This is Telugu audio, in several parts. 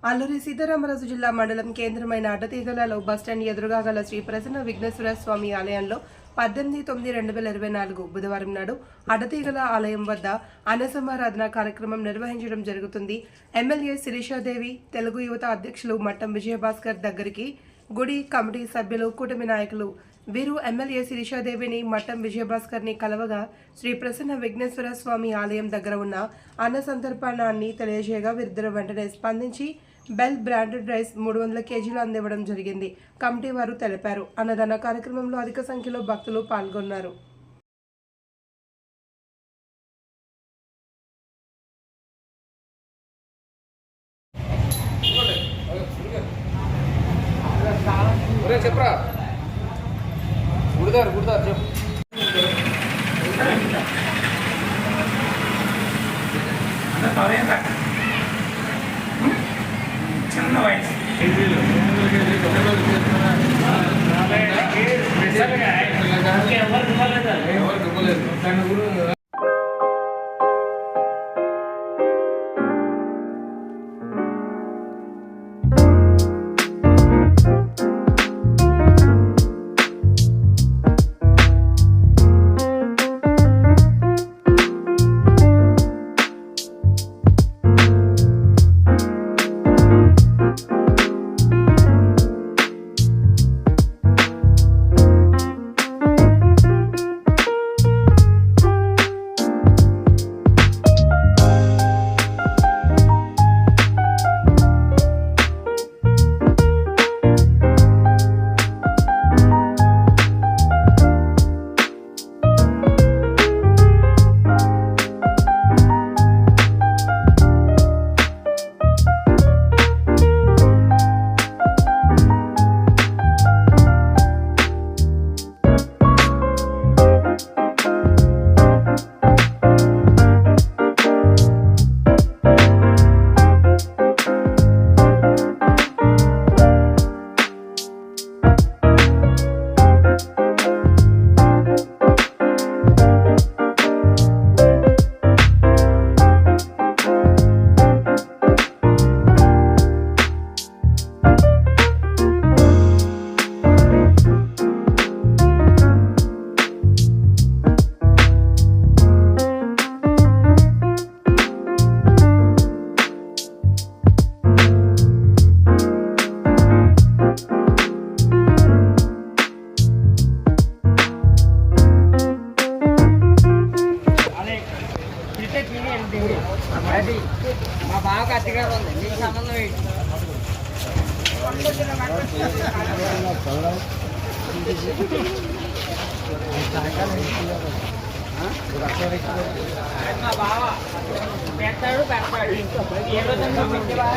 అల్లూరి సీతారామరాజు జిల్లా మండలం కేంద్రమైన అడ్డతీగలలో బస్టాండ్ ఎదురుగా గల శ్రీ ప్రసన్న విఘ్నేశ్వర స్వామి ఆలయంలో 18/9/2024 బుధవారం నాడు అడ్డతీగల ఆలయం వద్ద అన్నసమారాధన కార్యక్రమం నిర్వహించడం జరుగుతుంది. ఎమ్మెల్యే శిరీషాదేవి, తెలుగు యువత అధ్యక్షులు మట్టం విజయభాస్కర్ దగ్గరికి గుడి కమిటీ సభ్యులు, కూటమి నాయకులు వీరు ఎమ్మెల్యే శిరీషాదేవిని, మట్టం విజయభాస్కర్ని కలవగా శ్రీ ప్రసన్న విఘ్నేశ్వర స్వామి ఆలయం దగ్గర ఉన్న అన్న సంతర్పణాన్ని తెలియజేయగా వీరిద్దరు వెంటనే స్పందించి బెల్ బ్రాండెడ్ రైస్ 300 కేజీలు అందివ్వడం జరిగింది. కమిటీ వారు తెలిపారు. అన్నదాన కార్యక్రమంలో అధిక సంఖ్యలో భక్తులు పాల్గొన్నారు. చెప్పరా గుడిదారు చెప్పు చిన్న వయసు ఎవరు ఇవ్వలేదు. అది మా బావకు అత్తగారు ఉంది, మీకు సంబంధం ఏంటి? మా బావ పెడతాడు ఏ రోజన్నా పెట్టేవా,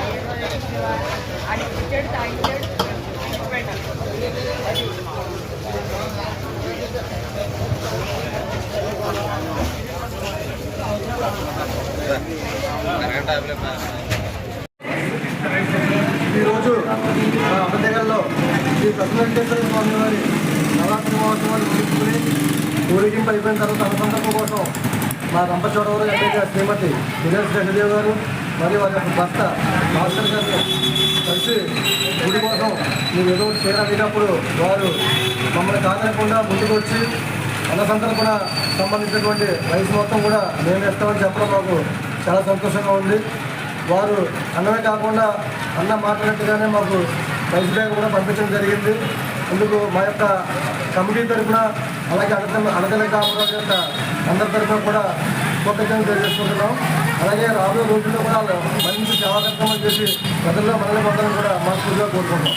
అది ఇచ్చాడు, తాగించాడు, పెట్టాడు. ఈరోజు అడ్డతీగల్లో శ్రీ ప్రసన్న వెంకటేశ్వర స్వామి వారి నవరాత్రి మహోత్సవాలు ముగించుకుని ఊరేగింపు అయిపోయిన తర్వాత అనుసంధానం కోసం మా రంపచోడవరం ఎమ్మెల్యే శ్రీమతి దినేష్ జగదేవ్ గారు మరియు వారి యొక్క భర్త భాస్కర్ గారిని కలిసి గుడి కోసం మేము ఏదో చేరడినప్పుడు వారు మమ్మల్ని కాదనకుండా ముందుకు వచ్చి అన్నసంతర్పణ సంబంధించినటువంటి రైస్ మొత్తం కూడా మేము ఇస్తామని చెప్పడం మాకు చాలా సంతోషంగా ఉంది. వారు అన్నమే కాకుండా అన్న మాట్లాడినట్టుగానే మాకు రైస్ బ్యాగ్ కూడా పంపించడం జరిగింది. అందుకు మా యొక్క కమిటీ తరఫున అలాగే అడగల కామరాజు యొక్క అందరి తరఫున కూడా కృతజ్ఞతలు తెలియజేసుకుంటున్నాం. అలాగే రాబోయే రోజుల్లో కూడా మంచి సేవా కార్యక్రమాలు చేసి ప్రజల్లో మనల్ని పొందాలని కూడా మనస్ఫూర్తిగా కోరుకుంటున్నాం.